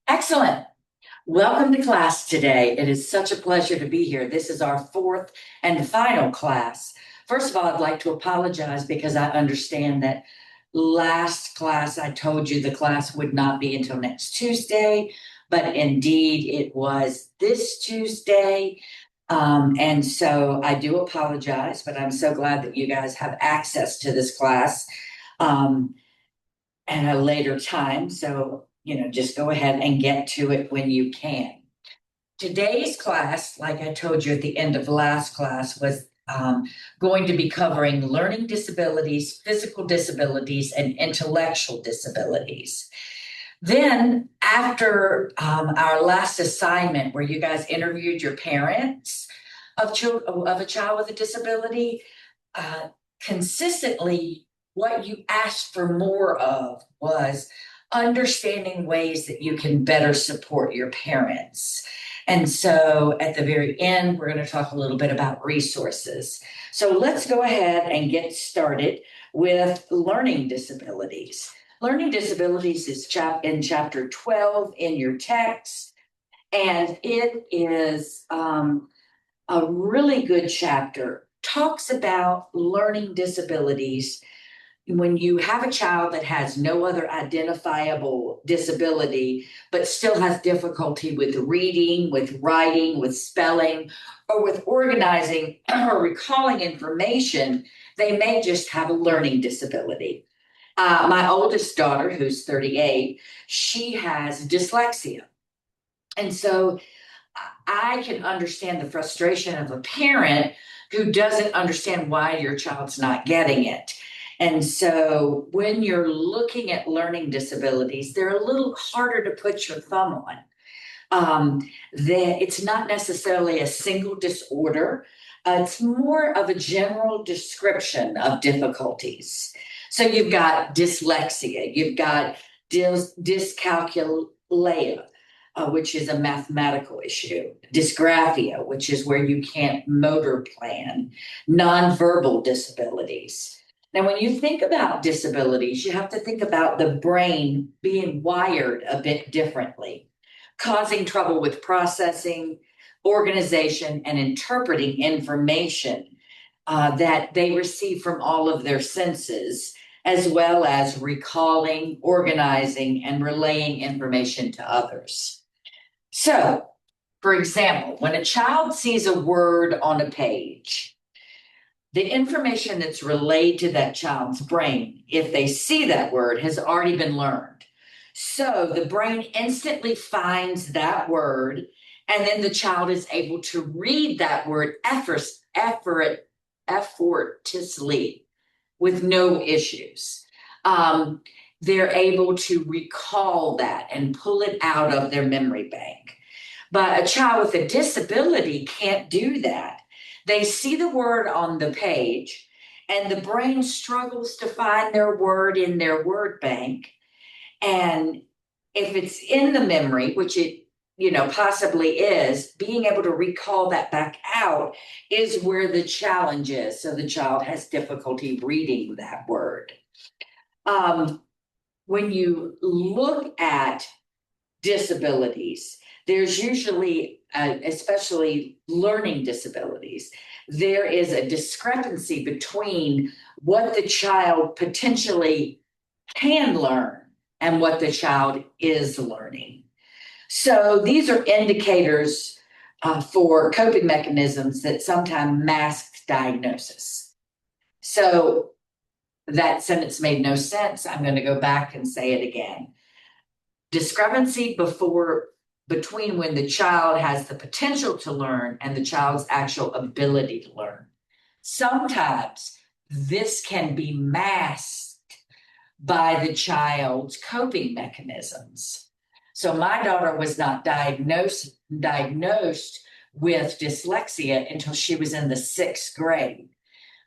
Excellent. Welcome to class today. It is such a pleasure to be here. This is our fourth and final class. First of all, I'd like to apologize because I understand that last class I told you the class would not be until next Tuesday, but indeed it was this Tuesday. And so I do apologize, but I'm so glad that you guys have access to this class. Um, at a later time. So, just go ahead and get to it when you can. Today's class, like I told you at the end of last class, was going to be covering learning disabilities, physical disabilities, and intellectual disabilities. Then, after our last assignment, where you guys interviewed your parents of a child with a disability, uh, consistently what you asked for more of was understanding ways that you can better support your parents. And so at the very end, we're going to talk a little bit about resources. So let's go ahead and get started with learning disabilities. Learning disabilities is in chapter 12 in your text, and it is a really good chapter. Talks about learning disabilities when you have a child that has no other identifiable disability, but still has difficulty with reading, with writing, with spelling, or with organizing or recalling information, they may just have a learning disability. My oldest daughter, who's 38, she has dyslexia. And so I can understand the frustration of a parent who doesn't understand why your child's not getting it. And so when you're looking at learning disabilities, they're a little harder to put your thumb on. It's not necessarily a single disorder. It's more of a general description of difficulties. So you've got dyslexia, you've got dyscalculia, which is a mathematical issue, dysgraphia, which is where you can't motor plan, nonverbal disabilities. Now, when you think about disabilities, you have to think about the brain being wired a bit differently, causing trouble with processing, organization, and interpreting information that they receive from all of their senses, as well as recalling, organizing, and relaying information to others. So, for example, when a child sees a word on a page, the information that's relayed to that child's brain, if they see that word, has already been learned. So the brain instantly finds that word, and then the child is able to read that word effortlessly with no issues. They're able to recall that and pull it out of their memory bank. But a child with a disability can't do that. They see the word on the page, and the brain struggles to find their word in their word bank. And if it's in the memory, which it possibly is, being able to recall that back out is where the challenge is. So the child has difficulty reading that word. When you look at disabilities, there's usually, especially learning disabilities, there is a discrepancy between what the child potentially can learn and what the child is learning. So these are indicators for coping mechanisms that sometimes mask diagnosis. So that sentence made no sense. I'm going to go back and say it again. Discrepancy between when the child has the potential to learn and the child's actual ability to learn. Sometimes this can be masked by the child's coping mechanisms. So my daughter was not diagnosed with dyslexia until she was in the 6th grade,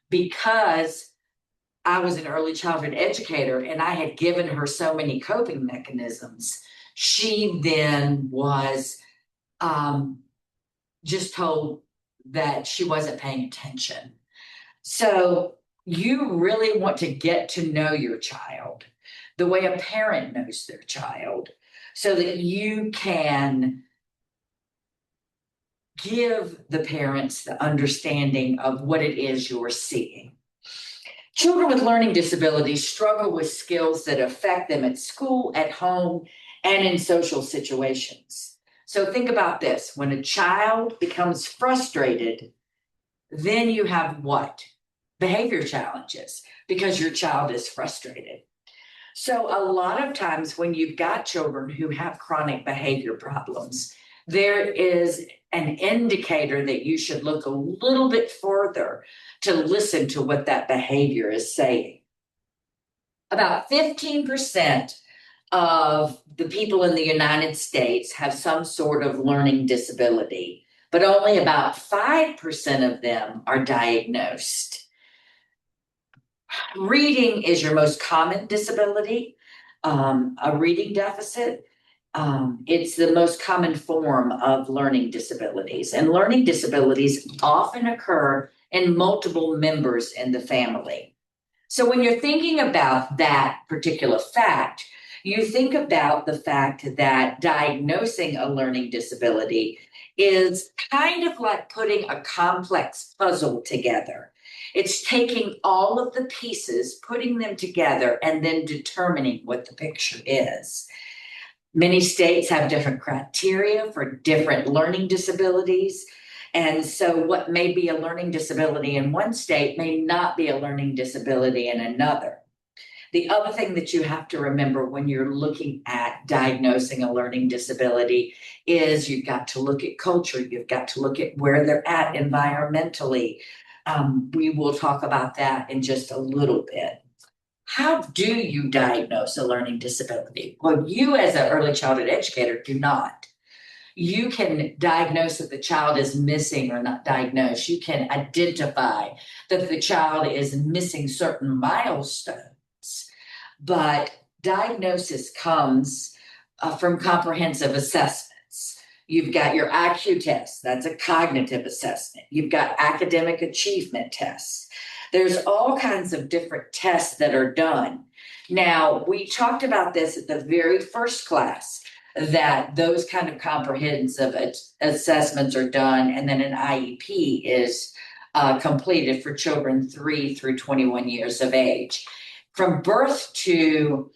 because I was an early childhood educator and I had given her so many coping mechanisms. She then was just told that she wasn't paying attention. So you really want to get to know your child the way a parent knows their child. so that you can give the parents the understanding of what it is you're seeing. Children with learning disabilities struggle with skills that affect them at school, at home, and in social situations. So think about this. When a child becomes frustrated, then you have what? Behavior challenges because your child is frustrated. So a lot of times when you've got children who have chronic behavior problems, there is an indicator that you should look a little bit further to listen to what that behavior is saying. About 15% of the people in the United States have some sort of learning disability, but only about 5% of them are diagnosed. Reading is your most common disability, a reading deficit. It's the most common form of learning disabilities, and learning disabilities often occur in multiple members in the family. So when you're thinking about that particular fact, you think about the fact that diagnosing a learning disability is kind of like putting a complex puzzle together. It's taking all of the pieces, putting them together, and then determining what the picture is. Many states have different criteria for different learning disabilities. And so, what may be a learning disability in one state may not be a learning disability in another. The other thing that you have to remember when you're looking at diagnosing a learning disability is you've got to look at culture, you've got to look at where they're at environmentally. We will talk about that in just a little bit. How do you diagnose a learning disability? Well, you as an early childhood educator do not. You can diagnose that the child is missing or not diagnose. You can identify that the child is missing certain milestones, but diagnosis comes from comprehensive assessments. You've got your IQ test, that's a cognitive assessment. You've got academic achievement tests. There's all kinds of different tests that are done. Now, we talked about this at the very first class, that those kind of comprehensive assessments are done, and then an IEP is completed for children 3 through 21 years of age. From birth to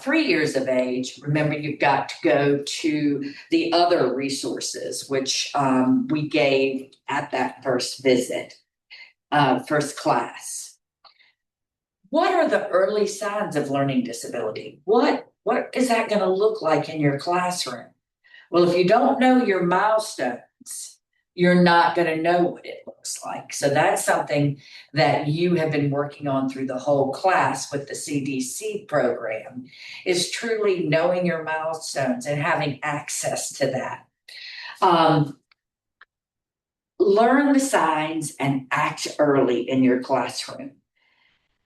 3 years of age, remember, you've got to go to the other resources, which we gave at that first visit, first class. What are the early signs of learning disability? What is that going to look like in your classroom? Well, if you don't know your milestones, you're not going to know what it looks like. So that's something that you have been working on through the whole class with the CDC program, is truly knowing your milestones and having access to that. Learn the signs and act early in your classroom.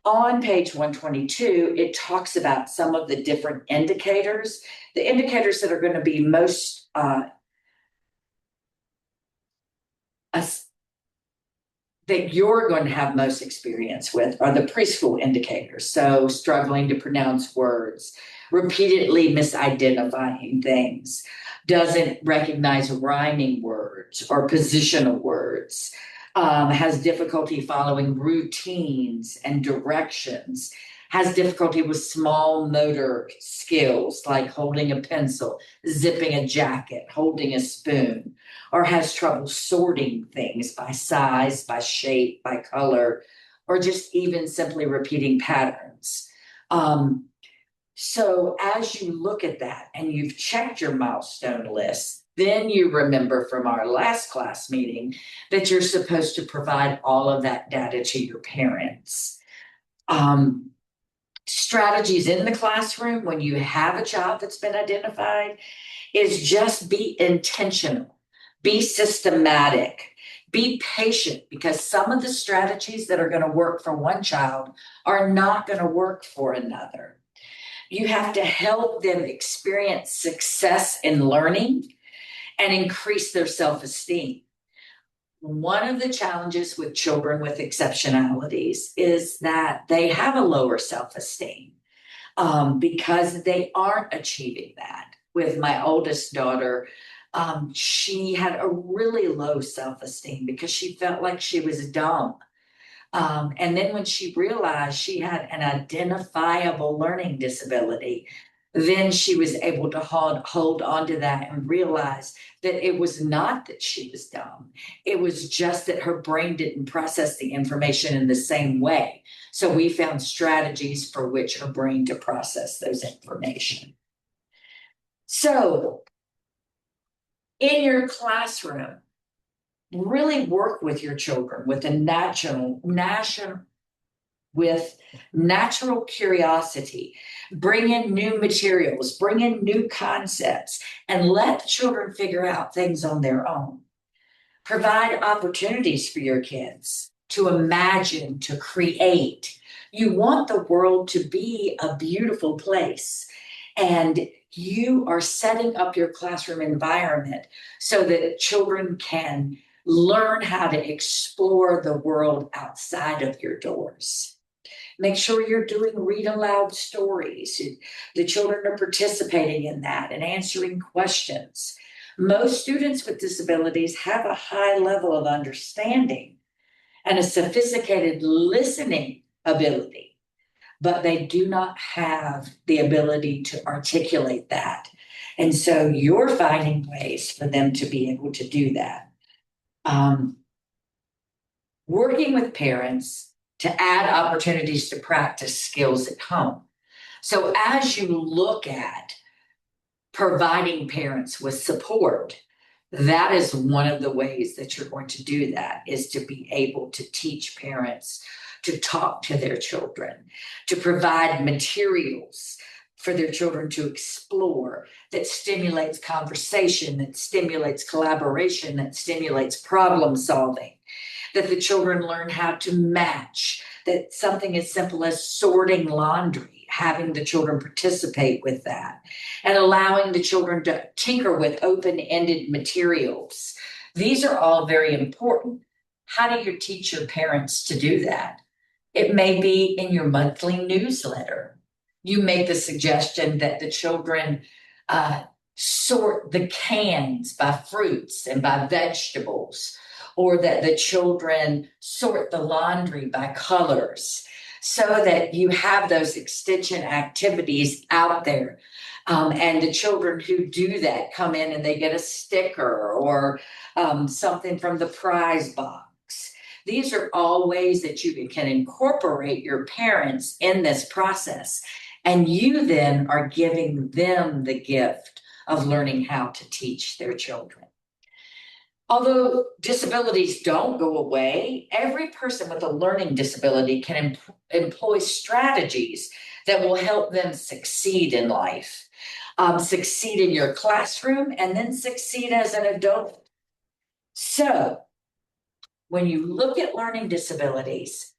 On page 122, it talks about some of the different indicators. The indicators that are going to be most that you're going to have most experience with are the preschool indicators. So struggling to pronounce words, repeatedly misidentifying things, doesn't recognize rhyming words or positional words, has difficulty following routines and directions, has difficulty with small motor skills like holding a pencil, zipping a jacket, holding a spoon, or has trouble sorting things by size, by shape, by color, or just even simply repeating patterns. So as you look at that and you've checked your milestone list, then you remember from our last class meeting that you're supposed to provide all of that data to your parents. Strategies in the classroom when you have a child that's been identified is just be intentional, be systematic, be patient, because some of the strategies that are going to work for one child are not going to work for another. You have to help them experience success in learning and increase their self-esteem. One of the challenges with children with exceptionalities is that they have a lower self-esteem because they aren't achieving that. with my oldest daughter, she had a really low self-esteem because she felt like she was dumb. And then when she realized she had an identifiable learning disability, then she was able to hold on to that and realize that it was not that she was dumb. It was just that her brain didn't process the information in the same way. So we found strategies for which her brain to process those information. So in your classroom, really work with your children with a natural curiosity. Bring in new materials, bring in new concepts, and let the children figure out things on their own. Provide opportunities for your kids to imagine, to create. You want the world to be a beautiful place. And you are setting up your classroom environment so that children can learn how to explore the world outside of your doors. Make sure you're doing read aloud stories. The children are participating in that and answering questions. Most students with disabilities have a high level of understanding and a sophisticated listening ability, but they do not have the ability to articulate that. And so you're finding ways for them to be able to do that. Working with parents to add opportunities to practice skills at home. So as you look at providing parents with support, that is one of the ways that you're going to do that, is to be able to teach parents to talk to their children, to provide materials for their children to explore that stimulates conversation, that stimulates collaboration, that stimulates problem solving, that the children learn how to match, that something as simple as sorting laundry, having the children participate with that, and allowing the children to tinker with open-ended materials. These are all very important. How do you teach your parents to do that? It may be in your monthly newsletter. You make the suggestion that the children sort the cans by fruits and by vegetables, or that the children sort the laundry by colors, so that you have those extension activities out there. And the children who do that come in and they get a sticker or something from the prize box. These are all ways that you can incorporate your parents in this process. And you then are giving them the gift of learning how to teach their children. Although disabilities don't go away, every person with a learning disability can employ strategies that will help them succeed in life, succeed in your classroom, and then succeed as an adult. So when you look at learning disabilities,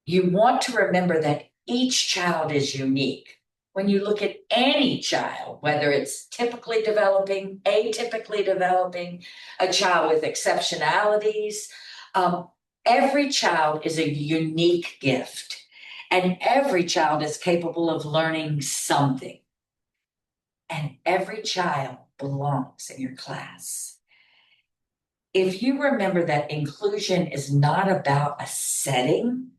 you want to remember that each child is unique. When you look at any child, whether it's typically developing, atypically developing, a child with exceptionalities, every child is a unique gift, and every child is capable of learning something. And every child belongs in your class. If you remember that inclusion is not about a setting,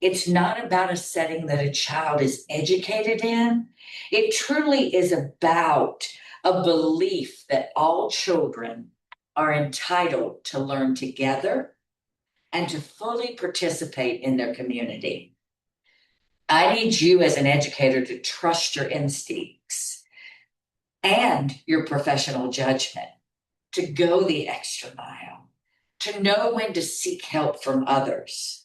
it's not about a setting that a child is educated in. It truly is about a belief that all children are entitled to learn together and to fully participate in their community. I need you as an educator to trust your instincts and your professional judgment, to go the extra mile, to know when to seek help from others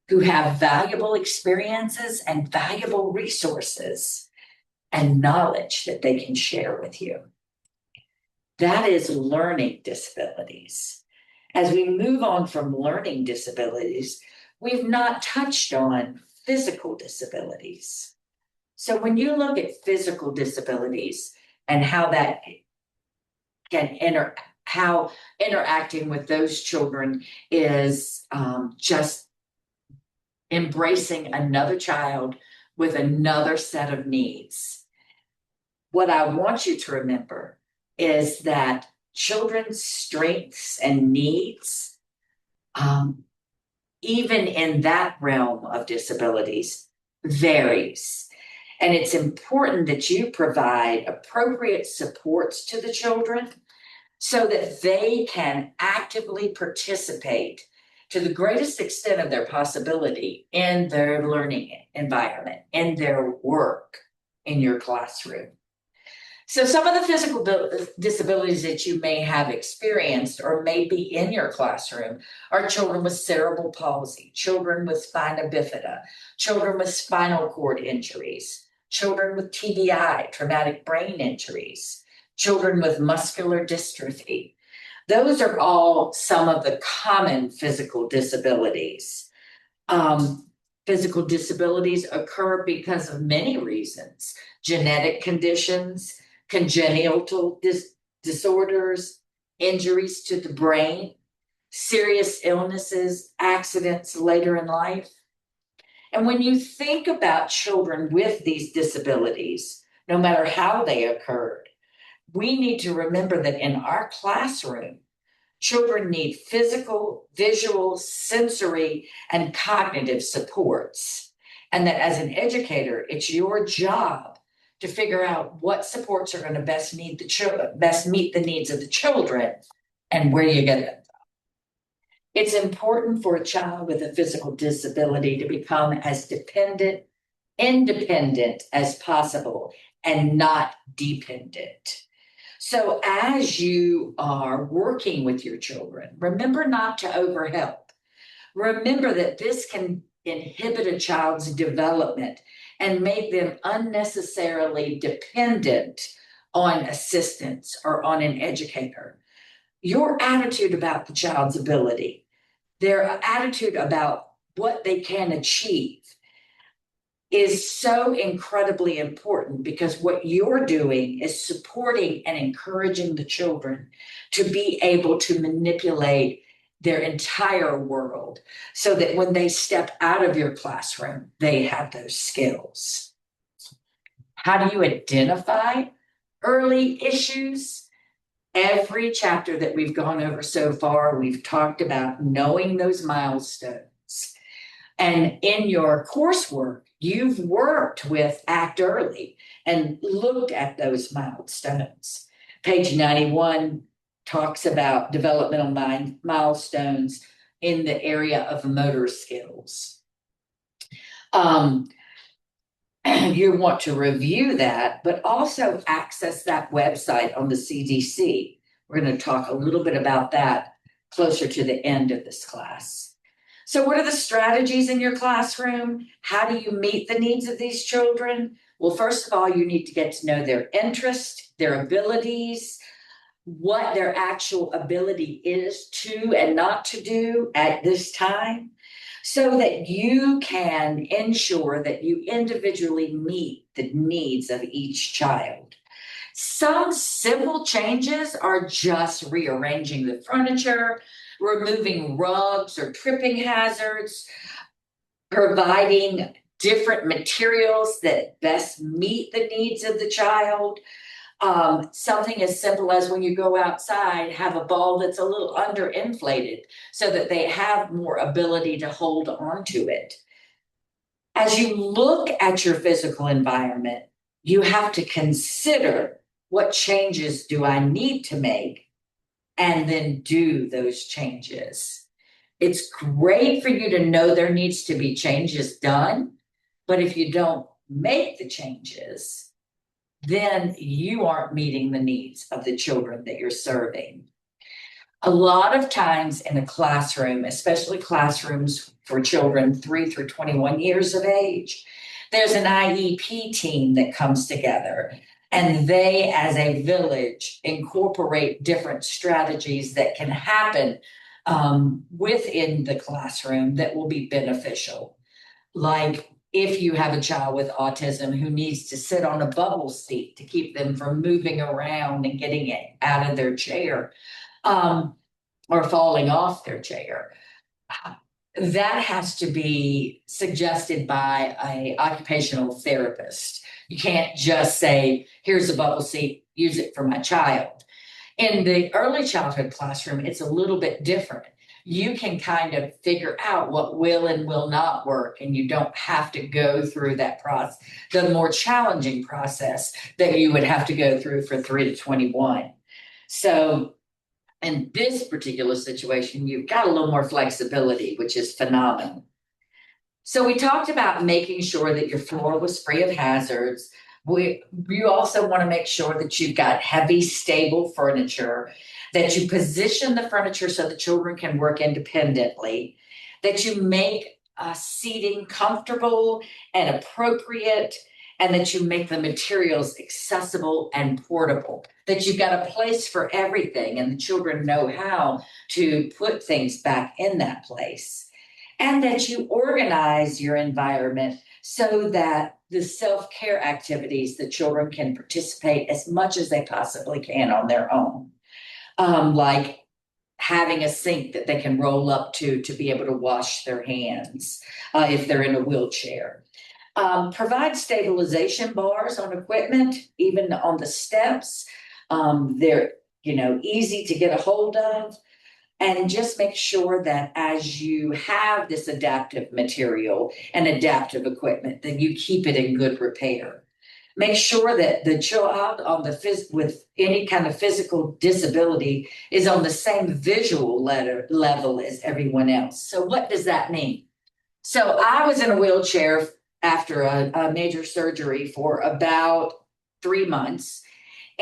who have valuable experiences and valuable resources and knowledge that they can share with you. That is learning disabilities. As we move on from learning disabilities, we've not touched on physical disabilities. So when you look at physical disabilities and how that can how interacting with those children is just embracing another child with another set of needs. what I want you to remember is that children's strengths and needs, even in that realm of disabilities, varies. And it's important that you provide appropriate supports to the children so that they can actively participate to the greatest extent of their possibility in their learning environment, in their work in your classroom. So some of the physical disabilities that you may have experienced or may be in your classroom are children with cerebral palsy, children with spina bifida, children with spinal cord injuries, children with TBI, traumatic brain injuries, children with muscular dystrophy. Those are all some of the common physical disabilities. Physical disabilities occur because of many reasons: genetic conditions, congenital disorders, injuries to the brain, serious illnesses, accidents later in life. And when you think about children with these disabilities, no matter how they occurred, we need to remember that in our classroom, children need physical, visual, sensory, and cognitive supports. And that as an educator, it's your job to figure out what supports are going to best meet the needs of the children and where you get them. It's important for a child with a physical disability to become as independent as possible and not dependent. So as you are working with your children, remember not to overhelp. Remember that this can inhibit a child's development and make them unnecessarily dependent on assistance or on an educator. Your attitude about the child's ability, their attitude about what they can achieve, is so incredibly important, because what you're doing is supporting and encouraging the children to be able to manipulate their entire world so that when they step out of your classroom, they have those skills. How do you identify early issues? Every chapter that we've gone over so far, we've talked about knowing those milestones. And in your coursework, you've worked with ACT Early and looked at those milestones. Page 91 talks about developmental milestones in the area of motor skills. You want to review that, but also access that website on the CDC. We're going to talk a little bit about that closer to the end of this class. So what are the strategies in your classroom? How do you meet the needs of these children? Well, first of all, you need to get to know their interest, their abilities, what their actual ability is to and not to do at this time, so that you can ensure that you individually meet the needs of each child. Some simple changes are just rearranging the furniture, removing rugs or tripping hazards, providing different materials that best meet the needs of the child. Something as simple as, when you go outside, have a ball that's a little underinflated so that they have more ability to hold on to it. As you look at your physical environment, you have to consider, what changes do I need to make, and then do those changes. It's great for you to know there needs to be changes done, but if you don't make the changes, then you aren't meeting the needs of the children that you're serving. A lot of times in a classroom, especially classrooms for children 3 through 21 years of age, there's an IEP team that comes together, and they, as a village, incorporate different strategies that can happen within the classroom that will be beneficial. Like, if you have a child with autism who needs to sit on a bubble seat to keep them from moving around and getting out of their chair, or falling off their chair, that has to be suggested by an occupational therapist You can't just say, here's a bubble seat, use it for my child. In the early childhood classroom, it's a little bit different. You can kind of figure out what will and will not work, and you don't have to go through that process, the more challenging process that you would have to go through for 3 to 21. So in this particular situation, you've got a little more flexibility, which is phenomenal. So we talked about making sure that your floor was free of hazards. You also want to make sure that you've got heavy, stable furniture, that you position the furniture so the children can work independently, that you make seating comfortable and appropriate, and that you make the materials accessible and portable, that you've got a place for everything and the children know how to put things back in that place, and that you organize your environment so that the self-care activities, the children can participate as much as they possibly can on their own. Like having a sink that they can roll up to be able to wash their hands if they're in a wheelchair. Provide stabilization bars on equipment, even on the steps. They're, easy to get a hold of. And just make sure that as you have this adaptive material and adaptive equipment, that you keep it in good repair. Make sure that the child with any kind of physical disability is on the same visual level as everyone else. So what does that mean? So I was in a wheelchair after a major surgery for about 3 months.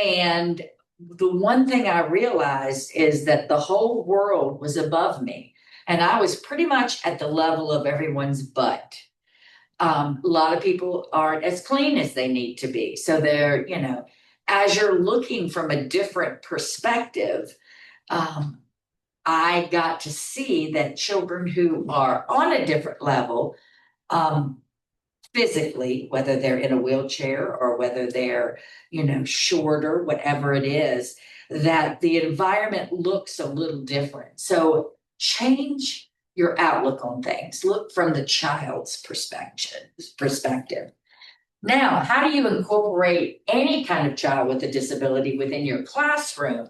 And the one thing I realized is that the whole world was above me, and I was pretty much at the level of everyone's butt. A lot of people aren't as clean as they need to be. So they're, as you're looking from a different perspective, I got to see that children who are on a different level, physically, whether they're in a wheelchair or whether they're, shorter, whatever it is, that the environment looks a little different. So change your outlook on things. Look from the child's perspective. Now, how do you incorporate any kind of child with a disability within your classroom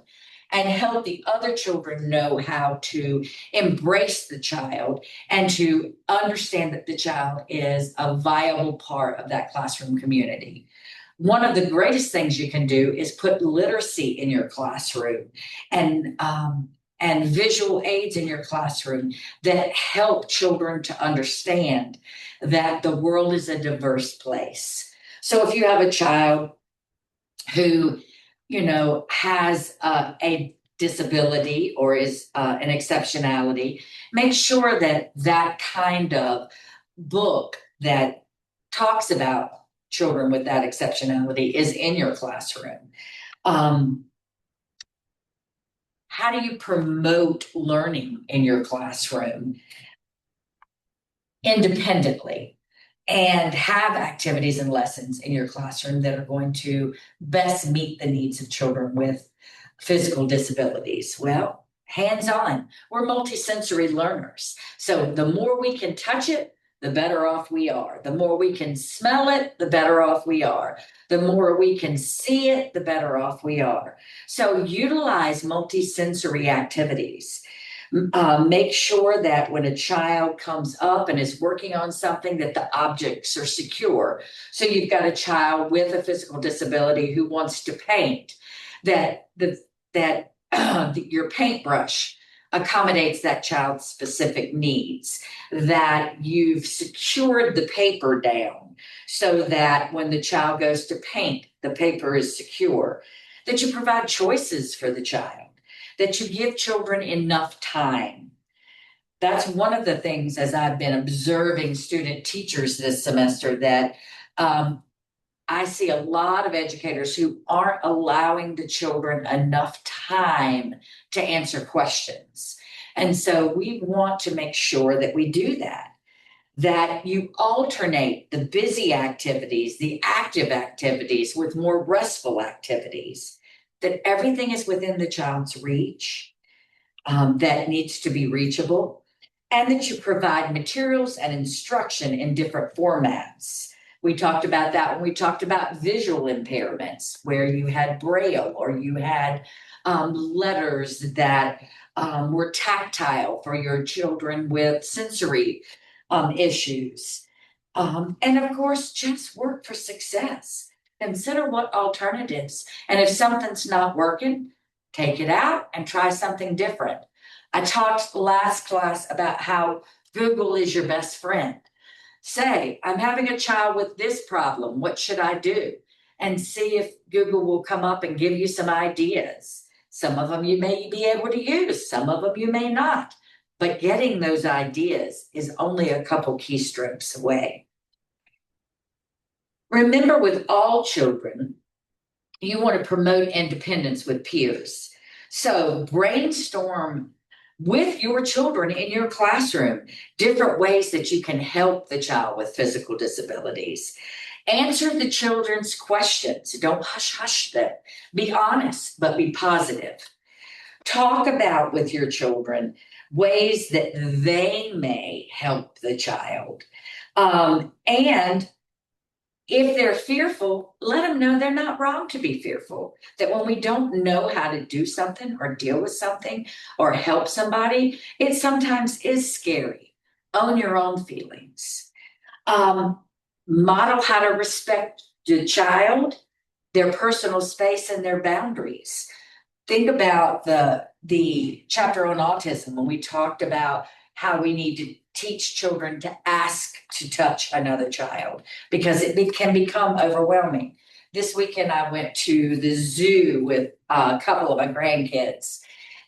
and help the other children know how to embrace the child and to understand that the child is a viable part of that classroom community? One of the greatest things you can do is put literacy in your classroom and visual aids in your classroom that help children to understand that the world is a diverse place. So if you have a child who, has a disability or is an exceptionality, make sure that that kind of book that talks about children with that exceptionality is in your classroom. How do you promote learning in your classroom independently and have activities and lessons in your classroom that are going to best meet the needs of children with physical disabilities? Well, hands-on. We're multisensory learners. So the more we can touch it, the better off we are. The more we can smell it, the better off we are. The more we can see it, the better off we are. So utilize multisensory activities. Make sure that when a child comes up and is working on something, that the objects are secure. So you've got a child with a physical disability who wants to paint, that your paintbrush accommodates that child's specific needs, that you've secured the paper down so that when the child goes to paint, the paper is secure, that you provide choices for the child, that you give children enough time. That's one of the things, as I've been observing student teachers this semester, that I see a lot of educators who aren't allowing the children enough time to answer questions. And so we want to make sure that we do that you alternate the busy activities, the active activities with more restful activities, that everything is within the child's reach, that needs to be reachable, and that you provide materials and instruction in different formats We talked about that when we talked about visual impairments, where you had Braille or you had letters that were tactile for your children with sensory issues. And of course, just work for success. Consider what alternatives, and if something's not working, take it out and try something different. I talked last class about how Google is your best friend. Say, I'm having a child with this problem. What should I do? And see if Google will come up and give you some ideas. Some of them you may be able to use, some of them you may not. But getting those ideas is only a couple keystrokes away. Remember, with all children, you want to promote independence with peers. So brainstorm with your children in your classroom different ways that you can help the child with physical disabilities. Answer the children's questions. Don't hush them. Be honest, but be positive. Talk about with your children ways that they may help the child. And if they're fearful, let them know they're not wrong to be fearful. That when we don't know how to do something or deal with something or help somebody, it sometimes is scary. Own your own feelings. Model how to respect the child, their personal space, and their boundaries. Think about the chapter on autism when we talked about how we need to teach children to ask to touch another child because it can become overwhelming. This weekend, I went to the zoo with a couple of my grandkids,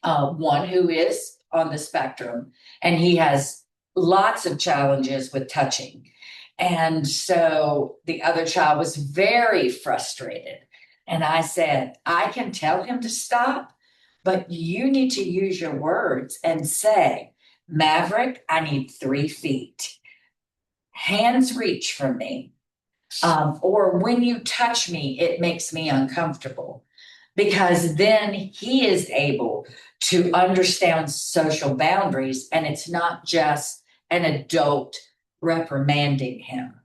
one who is on the spectrum, and he has lots of challenges with touching. And so the other child was very frustrated. And I said, I can tell him to stop, but you need to use your words and say, Maverick, I need 3 feet. Hands reach from me. Or when you touch me, it makes me uncomfortable. Because then he is able to understand social boundaries, and it's not just an adult reprimanding him,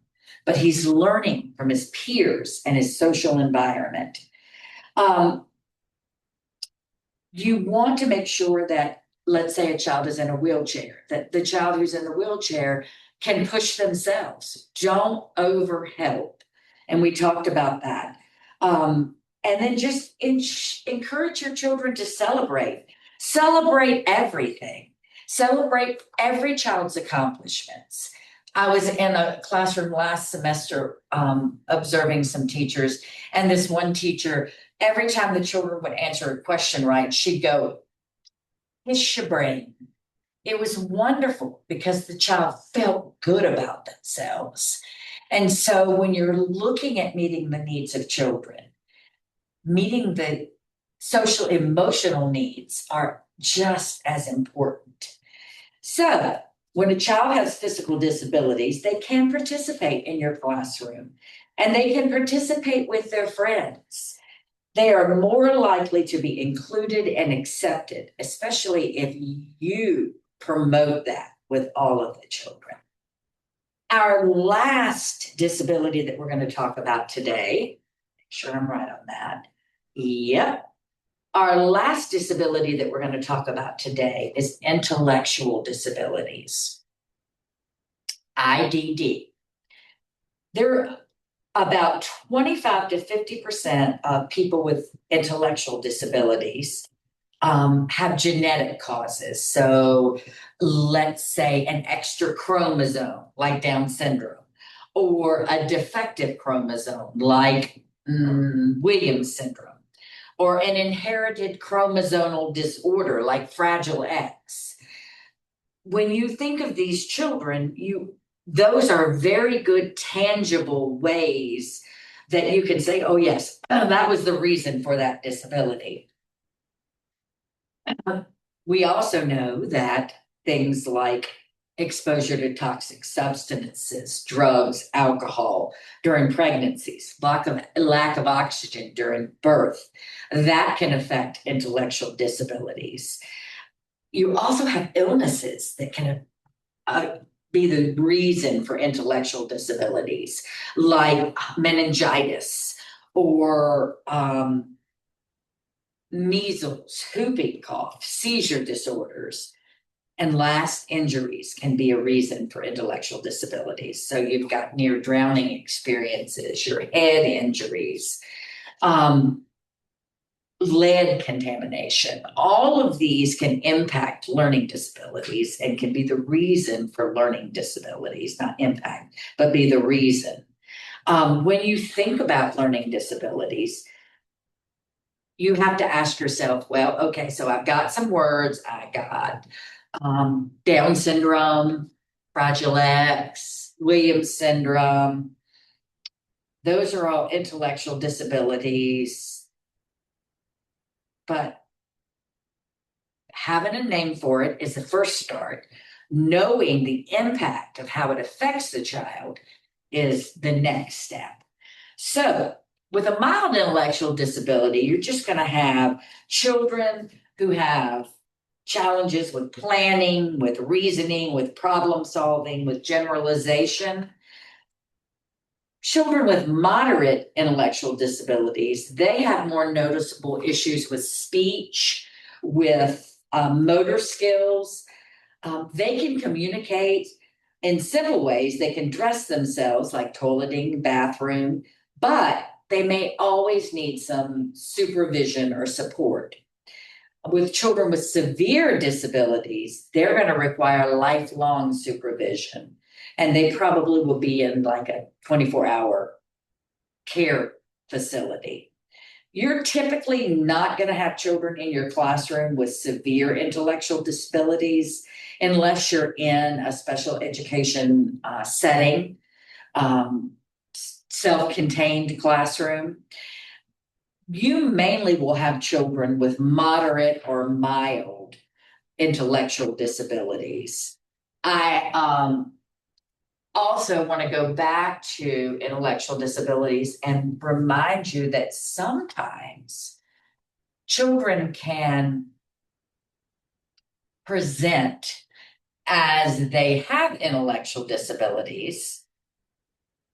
but he's learning from his peers and his social environment. You want to make sure that, let's say a child is in a wheelchair, that the child who's in the wheelchair can push themselves. Don't overhelp. And we talked about that. And then just encourage your children to celebrate. Celebrate everything. Celebrate every child's accomplishments. I was in a classroom last semester observing some teachers, and this one teacher, every time the children would answer a question right, she'd go, "Hish your brain." It was wonderful because the child felt good about themselves. And so when you're looking at meeting the needs of children, meeting the social emotional needs are just as important. So when a child has physical disabilities, they can participate in your classroom and they can participate with their friends. They are more likely to be included and accepted, especially if you promote that with all of the children. Our last disability that we're going to talk about today, make sure I'm right on that. Yep. Our last disability that we're going to talk about today is intellectual disabilities, IDD. There are about 25 to 50% of people with intellectual disabilities have genetic causes. So let's say an extra chromosome like Down syndrome, or a defective chromosome like Williams syndrome, or an inherited chromosomal disorder like Fragile X. When you think of these children, those are very good, tangible ways that you can say, oh, yes, that was the reason for that disability. We also know that things like exposure to toxic substances, drugs, alcohol during pregnancies, lack of oxygen during birth, that can affect intellectual disabilities. You also have illnesses that can be the reason for intellectual disabilities, like meningitis or measles, whooping cough, seizure disorders, and last, injuries can be a reason for intellectual disabilities. So you've got near drowning experiences, your head injuries, lead contamination. All of these can impact learning disabilities and can be the reason for learning disabilities, not impact, but be the reason. When you think about learning disabilities, you have to ask yourself, well, okay, so I've got some words. I got Down syndrome, Fragile X, Williams syndrome. Those are all intellectual disabilities, but having a name for it is the first start. Knowing the impact of how it affects the child is the next step. So, with a mild intellectual disability, you're just going to have children who have challenges with planning, with reasoning, with problem solving, with generalization. Children with moderate intellectual disabilities, they have more noticeable issues with speech, with motor skills. They can communicate in simple ways. They can dress themselves like toileting, bathroom, but they may always need some supervision or support. With children with severe disabilities, they're going to require lifelong supervision, and they probably will be in like a 24-hour care facility. You're typically not going to have children in your classroom with severe intellectual disabilities unless you're in a special education setting, self-contained classroom. You mainly will have children with moderate or mild intellectual disabilities. I also want to go back to intellectual disabilities and remind you that sometimes children can present as they have intellectual disabilities,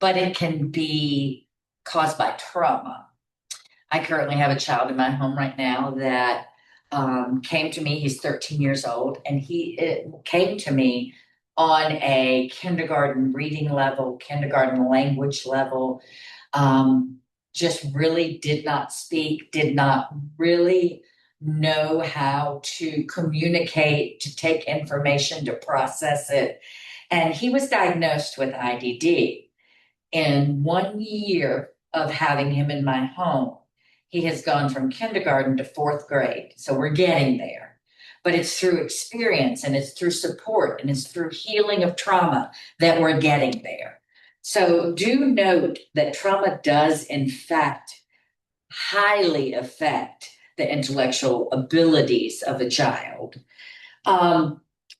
but it can be caused by trauma. I currently have a child in my home right now that came to me. He's 13 years old, and he came to me on a kindergarten reading level, kindergarten language level, just really did not speak, did not really know how to communicate, to take information, to process it. And he was diagnosed with IDD. In 1 year of having him in my home, he has gone from kindergarten to fourth grade. So we're getting there. But it's through experience and it's through support and it's through healing of trauma that we're getting there. So do note that trauma does, in fact, highly affect the intellectual abilities of a child.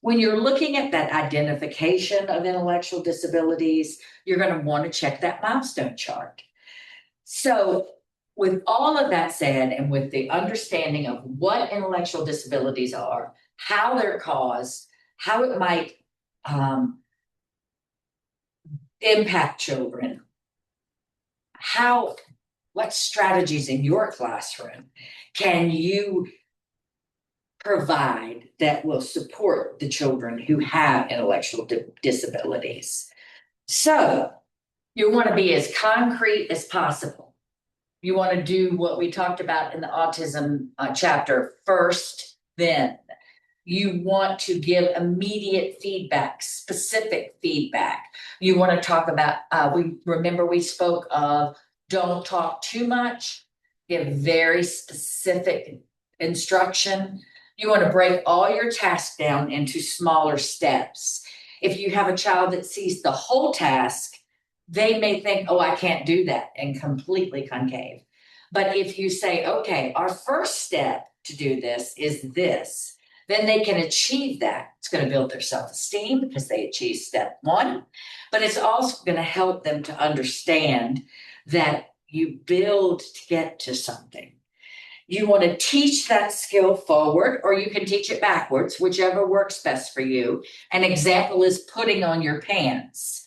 When you're looking at that identification of intellectual disabilities, you're going to want to check that milestone chart. So, with all of that said, and with the understanding of what intellectual disabilities are, how they're caused, how it might impact children, what strategies in your classroom can you provide that will support the children who have intellectual disabilities? So, you want to be as concrete as possible. You want to do what we talked about in the autism chapter first, then. You want to give immediate feedback, specific feedback. You want to talk about, we spoke of don't talk too much, give very specific instruction. You want to break all your tasks down into smaller steps. If you have a child that sees the whole task, they may think, oh, I can't do that, and completely concave. But if you say, okay, our first step to do this is this, then they can achieve that. It's going to build their self-esteem because they achieve step one, but it's also going to help them to understand that you build to get to something. You want to teach that skill forward, or you can teach it backwards, whichever works best for you. An example is putting on your pants.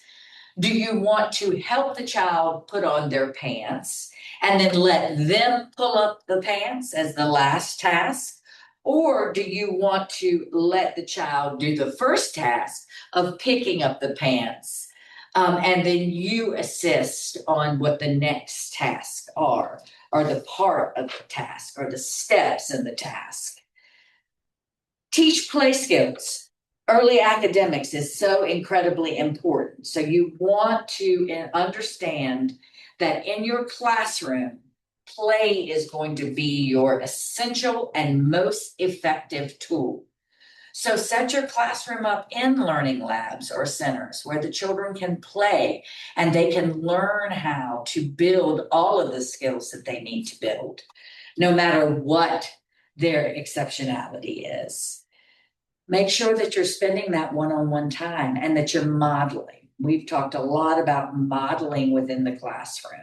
Do you want to help the child put on their pants and then let them pull up the pants as the last task? Or do you want to let the child do the first task of picking up the pants? And then you assist on what the next tasks are, or the part of the task, or the steps in the task. Teach play skills. Early academics is so incredibly important. So you want to understand that in your classroom, play is going to be your essential and most effective tool. So set your classroom up in learning labs or centers where the children can play and they can learn how to build all of the skills that they need to build, no matter what their exceptionality is. Make sure that you're spending that one-on-one time and that you're modeling. We've talked a lot about modeling within the classroom.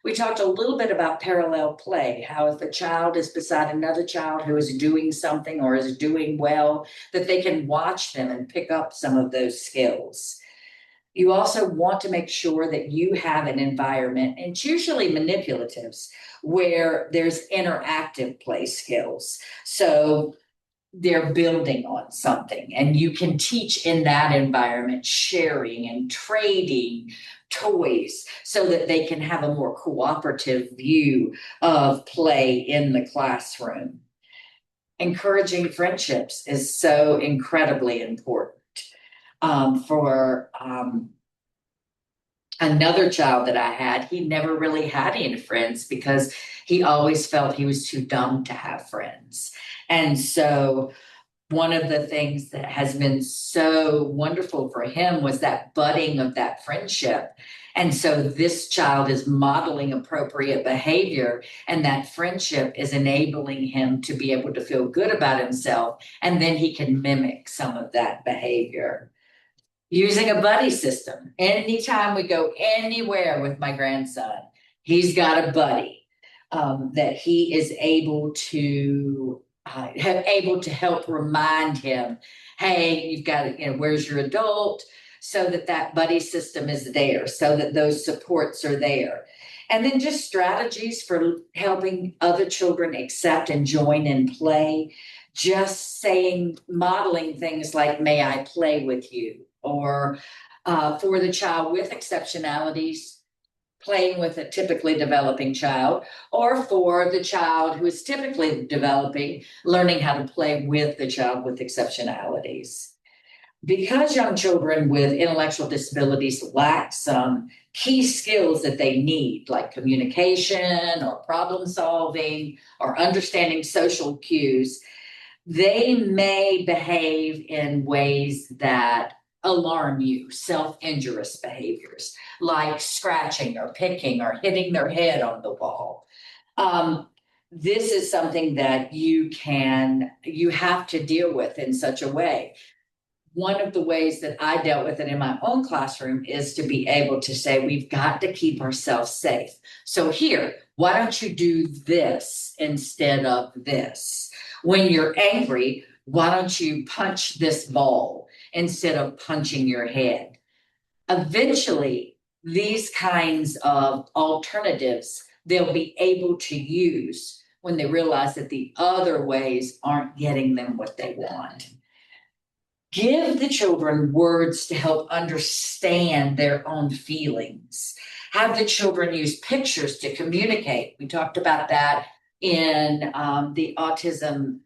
We talked a little bit about parallel play, how if a child is beside another child who is doing something or is doing well, that they can watch them and pick up some of those skills. You also want to make sure that you have an environment, and it's usually manipulatives, where there's interactive play skills. So they're building on something, and you can teach in that environment, sharing and trading toys so that they can have a more cooperative view of play in the classroom. Encouraging friendships is so incredibly important. For another child that I had, he never really had any friends because he always felt he was too dumb to have friends. And so one of the things that has been so wonderful for him was that budding of that friendship. And so this child is modeling appropriate behavior, and that friendship is enabling him to be able to feel good about himself. And then he can mimic some of that behavior. Using a buddy system. Anytime we go anywhere with my grandson, he's got a buddy that he is able to help remind him, hey, you've got to, where's your adult? So that buddy system is there, so that those supports are there. And then just strategies for helping other children accept and join and play. Just saying, modeling things like, may I play with you? Or for the child with exceptionalities, playing with a typically developing child, or for the child who is typically developing, learning how to play with the child with exceptionalities. Because young children with intellectual disabilities lack some key skills that they need, like communication or problem solving or understanding social cues, they may behave in ways that alarm you, self-injurious behaviors, like scratching or picking or hitting their head on the wall. This is something that you have to deal with in such a way. One of the ways that I dealt with it in my own classroom is to be able to say, we've got to keep ourselves safe. So here, why don't you do this instead of this? When you're angry, why don't you punch this ball instead of punching your head? Eventually, these kinds of alternatives they'll be able to use when they realize that the other ways aren't getting them what they want. Give the children words to help understand their own feelings. Have the children use pictures to communicate. We talked about that in the autism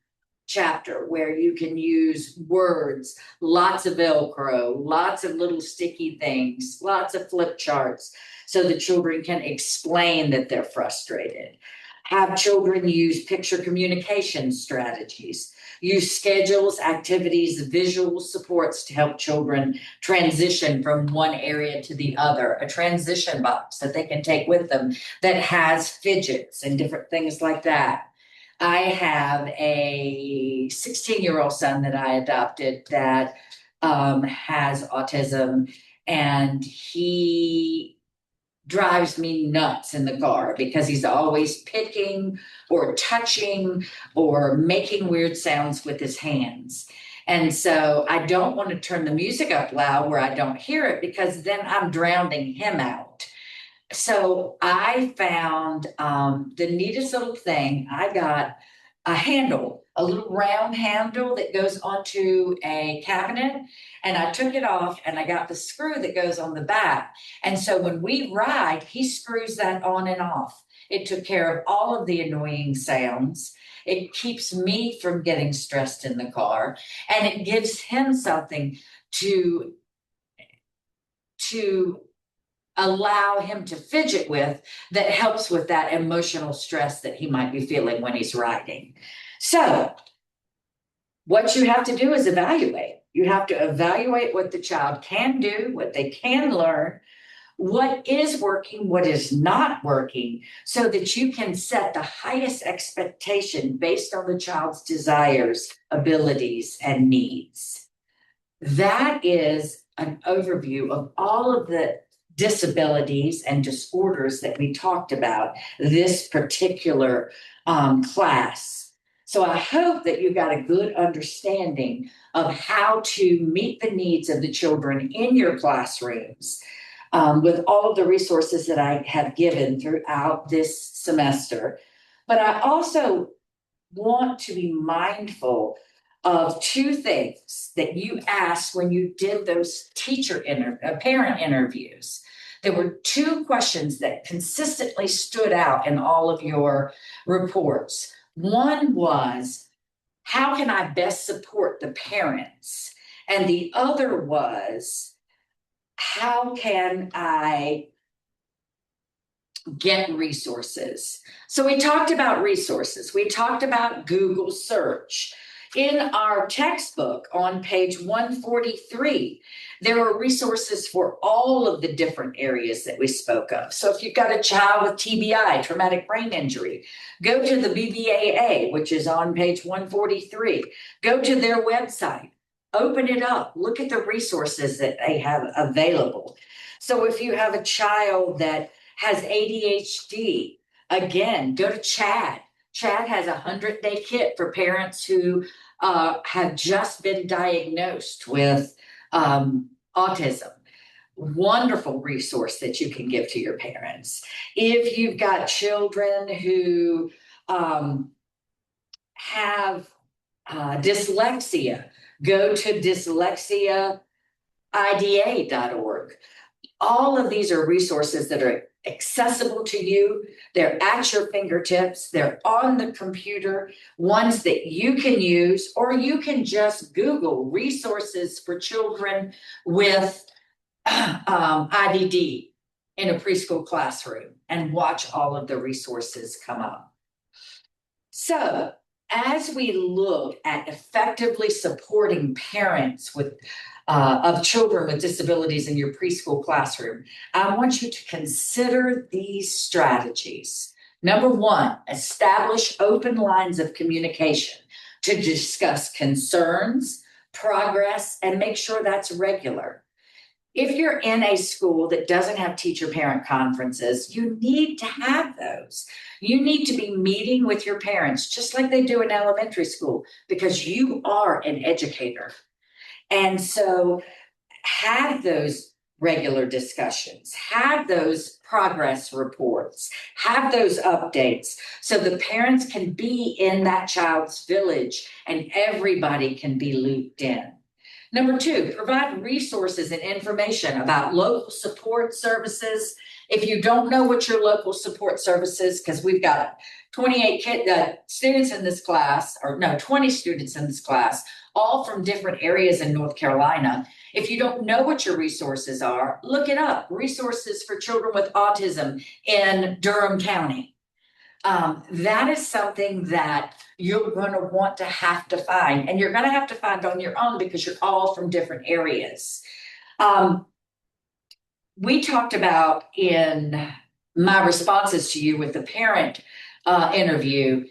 chapter, where you can use words, lots of Velcro, lots of little sticky things, lots of flip charts, so the children can explain that they're frustrated. Have children use picture communication strategies. Use schedules, activities, visual supports to help children transition from one area to the other. A transition box that they can take with them that has fidgets and different things like that. I have a 16-year-old son that I adopted that has autism, and he drives me nuts in the car because he's always picking or touching or making weird sounds with his hands. And so I don't want to turn the music up loud where I don't hear it because then I'm drowning him out. So I found the neatest little thing. I got a handle, a little round handle that goes onto a cabinet. And I took it off and I got the screw that goes on the back. And so when we ride, he screws that on and off. It took care of all of the annoying sounds. It keeps me from getting stressed in the car. And it gives him something to allow him to fidget with that helps with that emotional stress that he might be feeling when he's riding. So what you have to do is evaluate. You have to evaluate what the child can do, what they can learn, what is working, what is not working, so that you can set the highest expectation based on the child's desires, abilities, and needs. That is an overview of all of the disabilities and disorders that we talked about this particular class. So I hope that you got a good understanding of how to meet the needs of the children in your classrooms with all of the resources that I have given throughout this semester. But I also want to be mindful of two things that you asked when you did those parent interviews. There were two questions that consistently stood out in all of your reports. One was, how can I best support the parents? And the other was, how can I get resources? So we talked about resources. We talked about Google search. In our textbook on page 143, there are resources for all of the different areas that we spoke of. So if you've got a child with TBI, traumatic brain injury, go to the BBAA, which is on page 143. Go to their website, open it up, look at the resources that they have available. So if you have a child that has ADHD, again, go to CHADD. CHADD has a 100-day kit for parents who have just been diagnosed with autism. Wonderful resource that you can give to your parents. If you've got children who have dyslexia, go to dyslexiaida.org. All of these are resources that are accessible to you. They're at your fingertips. They're on the computer, ones that you can use, or you can just Google resources for children with IDD in a preschool classroom and watch all of the resources come up. So as we look at effectively supporting parents of children with disabilities in your preschool classroom, I want you to consider these strategies. Number one, establish open lines of communication to discuss concerns, progress, and make sure that's regular. If you're in a school that doesn't have teacher-parent conferences, you need to have those. You need to be meeting with your parents, just like they do in elementary school, because you are an educator. And so have those regular discussions, have those progress reports, have those updates so the parents can be in that child's village and everybody can be looped in. Number two, provide resources and information about local support services. If you don't know what your local support services, because we've got 28 students in this class, or no, 20 students in this class, all from different areas in North Carolina. If you don't know what your resources are, look it up. Resources for children with autism in Durham County. That is something that you're going to want to have to find, and you're going to have to find on your own because you're all from different areas. We talked about in my responses to you with the parent interview,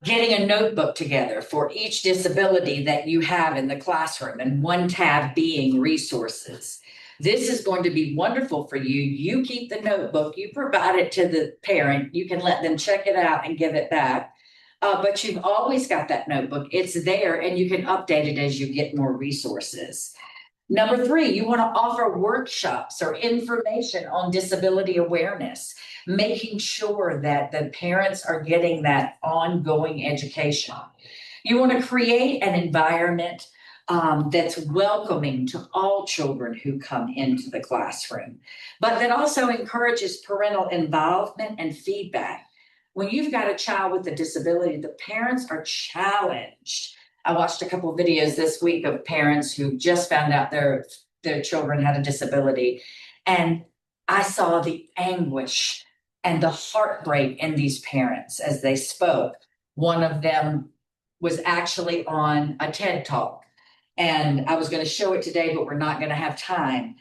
getting a notebook together for each disability that you have in the classroom, and one tab being resources. This is going to be wonderful for you. You keep the notebook, you provide it to the parent, you can let them check it out and give it back. But you've always got that notebook. It's there and you can update it as you get more resources. Number three, you want to offer workshops or information on disability awareness, making sure that the parents are getting that ongoing education. You want to create an environment that's welcoming to all children who come into the classroom, but that also encourages parental involvement and feedback. When you've got a child with a disability, the parents are challenged. I watched a couple of videos this week of parents who just found out their children had a disability, and I saw the anguish and the heartbreak in these parents as they spoke. One of them was actually on a TED Talk, and I was going to show it today, but we're not going to have time,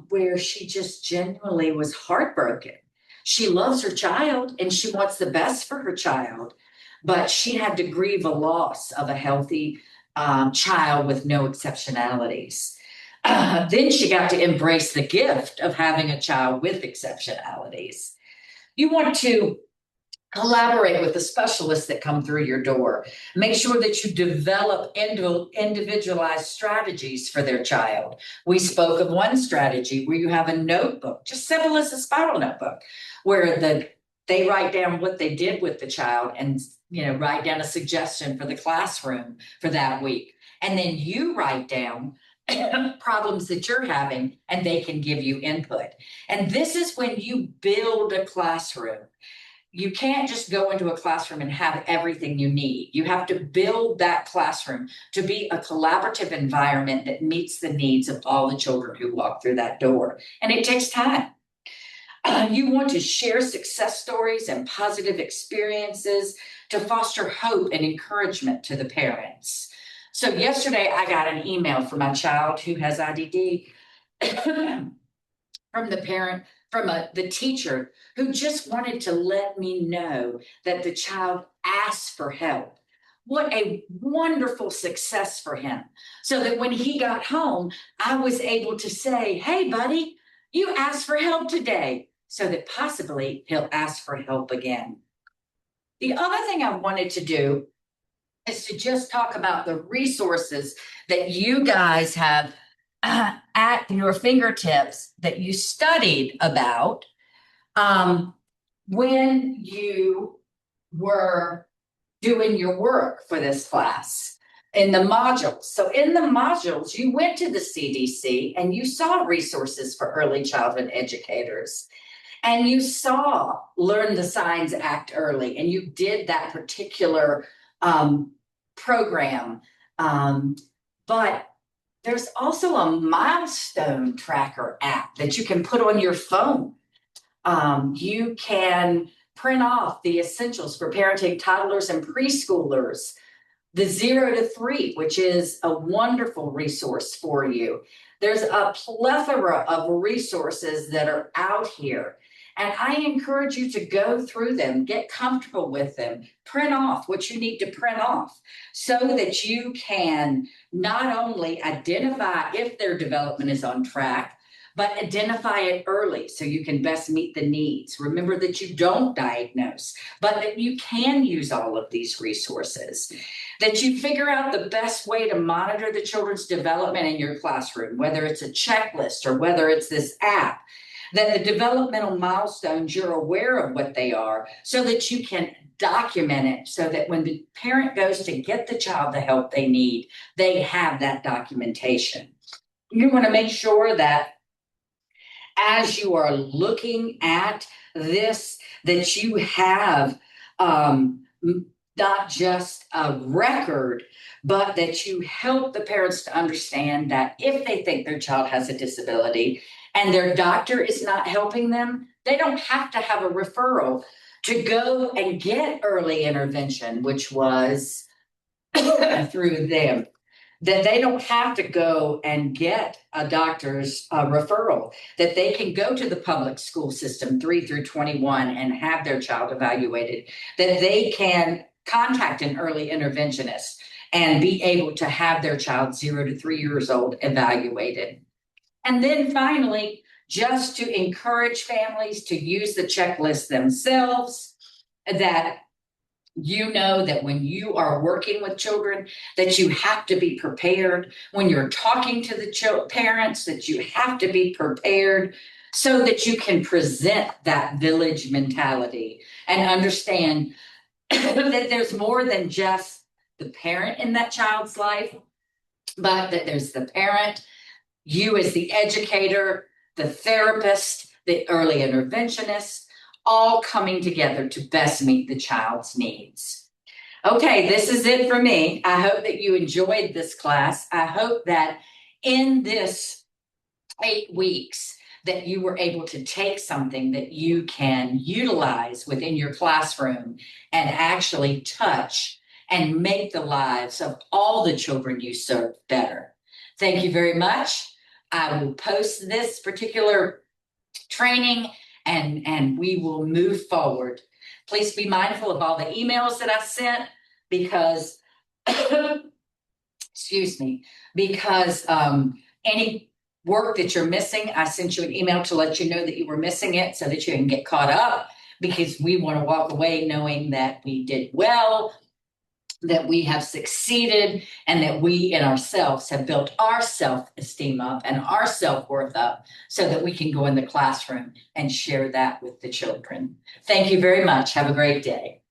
where she just genuinely was heartbroken. She loves her child and she wants the best for her child, but she had to grieve a loss of a healthy child with no exceptionalities. Then she got to embrace the gift of having a child with exceptionalities. You want to collaborate with the specialists that come through your door. Make sure that you develop individualized strategies for their child. We spoke of one strategy where you have a notebook, just simple as a spiral notebook, where they write down what they did with the child and write down a suggestion for the classroom for that week. And then you write down problems that you're having and they can give you input. And this is when you build a classroom. You can't just go into a classroom and have everything you need. You have to build that classroom to be a collaborative environment that meets the needs of all the children who walk through that door. And it takes time. You want to share success stories and positive experiences to foster hope and encouragement to the parents. So yesterday I got an email from my child who has IDD from the teacher who just wanted to let me know that the child asked for help. What a wonderful success for him. So that when he got home, I was able to say, hey, buddy, you asked for help today, so that possibly he'll ask for help again. The other thing I wanted to do is to just talk about the resources that you guys have at your fingertips that you studied about when you were doing your work for this class in the modules. So in the modules, you went to the CDC and you saw resources for early childhood educators. And you saw Learn the Signs Act Early, and you did that particular program. But there's also a milestone tracker app that you can put on your phone. You can print off the essentials for parenting toddlers and preschoolers, the 0 to 3, which is a wonderful resource for you. There's a plethora of resources that are out here. And I encourage you to go through them, get comfortable with them, print off what you need to print off so that you can not only identify if their development is on track, but identify it early so you can best meet the needs. Remember that you don't diagnose, but that you can use all of these resources, that you figure out the best way to monitor the children's development in your classroom, whether it's a checklist or whether it's this app, that the developmental milestones, you're aware of what they are so that you can document it so that when the parent goes to get the child the help they need, they have that documentation. You want to make sure that as you are looking at this, that you have not just a record, but that you help the parents to understand that if they think their child has a disability and their doctor is not helping them, they don't have to have a referral to go and get early intervention, which was through them. That they don't have to go and get a doctor's referral, that they can go to the public school system 3 through 21 and have their child evaluated, that they can contact an early interventionist and be able to have their child 0 to 3 years old evaluated. And then finally, just to encourage families to use the checklist themselves, that you know that when you are working with children, that you have to be prepared. When you're talking to the parents, that you have to be prepared so that you can present that village mentality and understand that there's more than just the parent in that child's life, but that there's the parent, you as the educator, the therapist, the early interventionist, all coming together to best meet the child's needs. Okay, this is it for me. I hope that you enjoyed this class. I hope that in this 8 weeks that you were able to take something that you can utilize within your classroom and actually touch and make the lives of all the children you serve better. Thank you very much. I will post this particular training and we will move forward. Please be mindful of all the emails that I sent because, excuse me, because any work that you're missing, I sent you an email to let you know that you were missing it so that you can get caught up, because we want to walk away knowing that we did well, that we have succeeded, and that we in ourselves have built our self-esteem up and our self-worth up so that we can go in the classroom and share that with the children. Thank you very much. Have a great day.